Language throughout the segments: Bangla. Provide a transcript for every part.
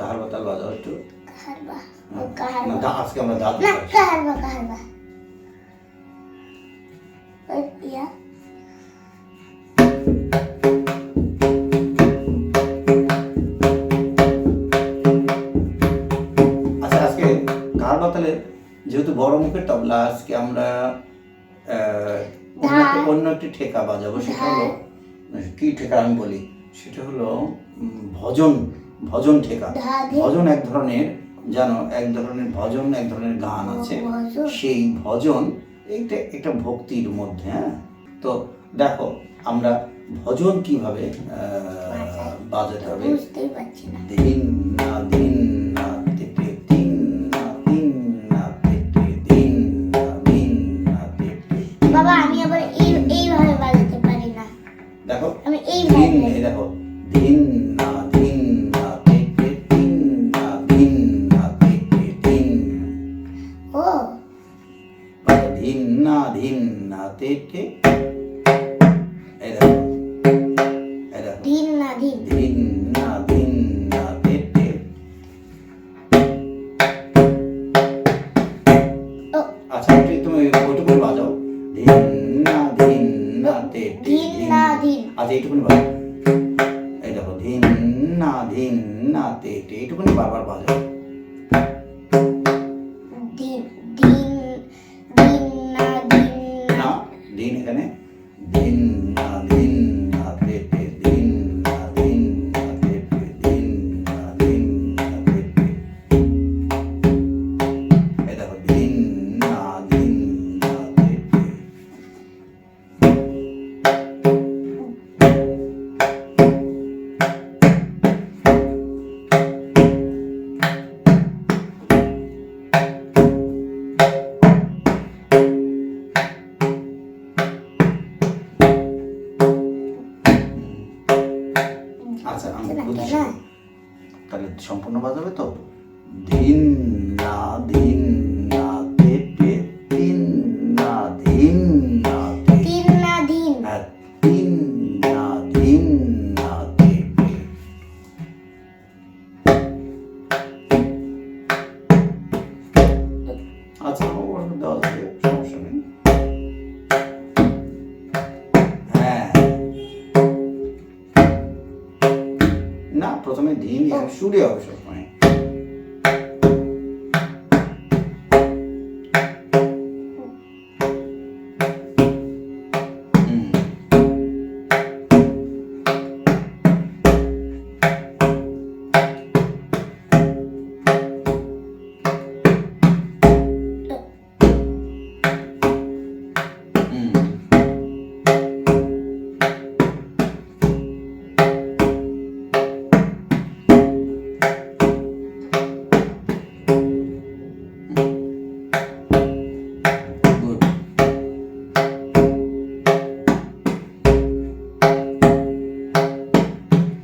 কাহার বাতাল বাজাও একটু। কাহারবা না, আজকে আমরা দাদু না, কাহারবা ওই ইয়া আচ্ছা, আজকে কাহার বাতালের যেহেতু বড় মুখের তবলা, আজকে আমরা অন্য একটি ঠেকা বাজাবো। সেটা হলো কি ঠেকা আমি বলি, সেটা হলো ভজন ঠেকা। ভজন এক ধরনের, জানো, এক ধরনের ভজন, এক ধরনের গান আছে। সেই ভজন একটা ভক্তির মধ্যে। হ্যাঁ, তো দেখো আমরা ভজন কিভাবে বাজাতে হবে। বুঝতেই পারছি না। দিন না দিন না তেতে দিন না দিন না তেতে দিন না দিন না তেতে। বাবা আমি আবার এইভাবে বাজাতে পারি না। দেখো আমি এইভাবে দেখো দিন না দিন না তেতে দিন না দিন না তেতে দিন। ও দিন না দিন না তেতে। এই দেখো দিন না দিন দিন না দিন না তেতে। ও আচ্ছা, তুমি ওইটুকুনি বাজাও। দিন না দিন না তেতে দিন না দিন। আচ্ছা, এইটুকুনি বাজাও। এই দেখো দিন না দিন না তেতে, এইটুকুনি বারবার বাজাও। দিন দিন দিন না দিন না দিন, এখানে দিন না দিন না তেতে দিন না দিন না তেতে দিন না দিন না তেতে। এই দেখো দিন না দিন না তেতে। আচ্ছা, আমি বুঝছি, তাহলে সম্পূর্ণ বাজাবে তো। দিন না দিন না তেতে দিন না দিন না তেতে। দিন না দিন আর দিন না দিন না তেতে। আচ্ছা, ওর দেওয়া যাবে, সমস্যা নেই। হ্যাঁ, না প্রথমে দিন সুরে হবে সবসময়।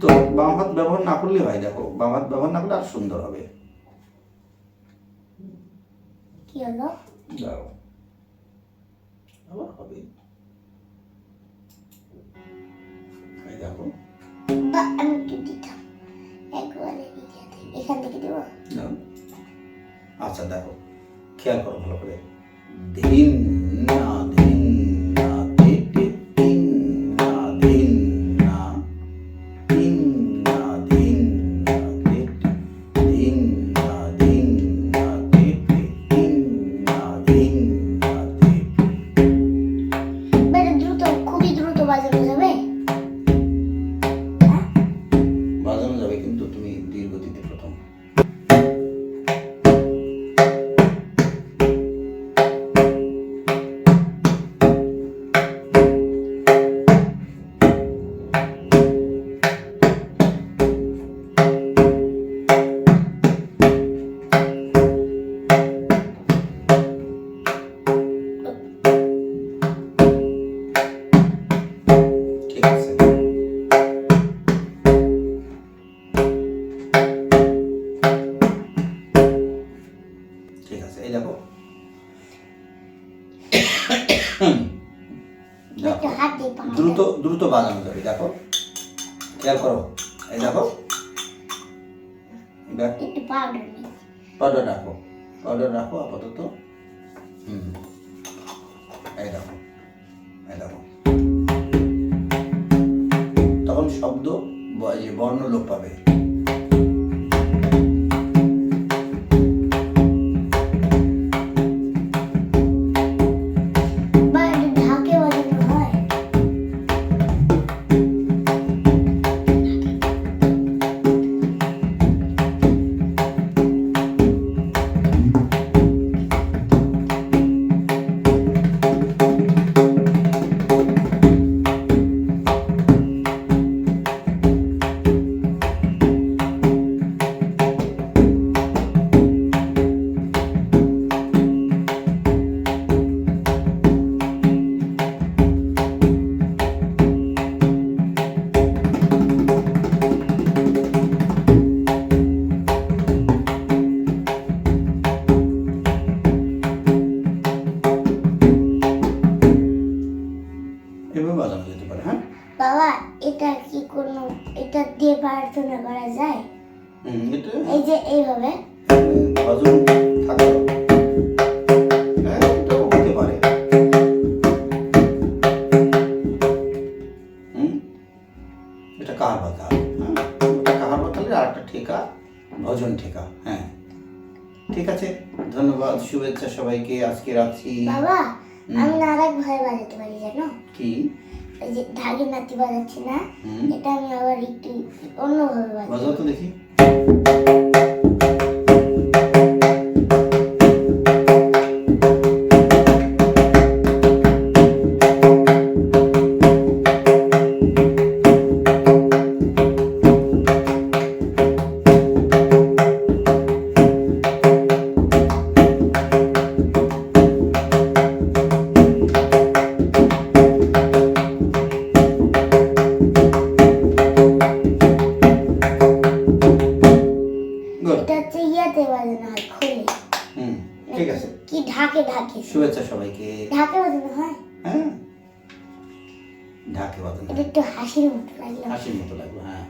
তো বাম হাত ব্যবহার না করলে হয়, দেখো বাম হাত ব্যবহার না করলে আর সুন্দর হবে। কি হলো? দাও, আবার হবে। এই দেখো, বা আমি একটু দিতাম একবারে এখান থেকে দেবো। দাও। আচ্ছা দেখো, খেয়াল করো ভালো করে। দিন না দিন না তেতে দিন না দিন না দিন না দিন না তেতে দিন না দিন না তেতে দিন না দিন না তেতে। বেশ দ্রুত, খুবই দ্রুত বাজানো যাবে। বাজানো যাবে, কিন্তু তুমি ধীর গতিতে প্রথম। ঠিক আছে, ঠিক আছে। এই দেখো, একটু হাত দিয়ে পাহাড়। দ্রুত দ্রুত বাজানো যাবে। দেখো, খেয়াল করো। এই দেখো, দেখো একটু পাউডার নিই। পাউডার রাখো, পাউডার রাখো আপাতত। এই দেখো, এই দেখো, তখন শব্দ যে বর্ণ লোপ পাবে। বা একটু ঢাকে বাজানো হয়। এভাবে বাজানো যেতে পারে। হ্যাঁ, বাবা এটা কি কোনো এটা দিয়ে প্রার্থনা করা যায়? এটা এই যে এইভাবে ভজন থাকলো। হ্যাঁ, এটাও হতে পারে। এটা কাহার বাতাল। হ্যাঁ, ওটা কাহার বাতালের আর একটা ঠেকা ভজন ঠেকা। হ্যাঁ, ঠিক আছে, ধন্যবাদ, শুভেচ্ছা সবাইকে, আজকে রাখছি। বাবা আমি না আরেক ভাবে বাজাতে পারি জানো? কি? এই যে ঢাকি নাতি বাজাচ্ছি না, এটা আমি আবার একটু অন্যভাবে বাজাই। বাজাও তো দেখি। Good. এটা হচ্ছে ইয়াতে বাজানো হয়, খুলে। ঠিক আছে, কি ঢাকে ঢাকে শুভেচ্ছা সবাইকে। ঢাকে বাজানো হয়। হ্যাঁ, ঢাকে বাজানো এটা একটু হাসির মতো লাগলো। হাসির মতো লাগলো। হ্যাঁ।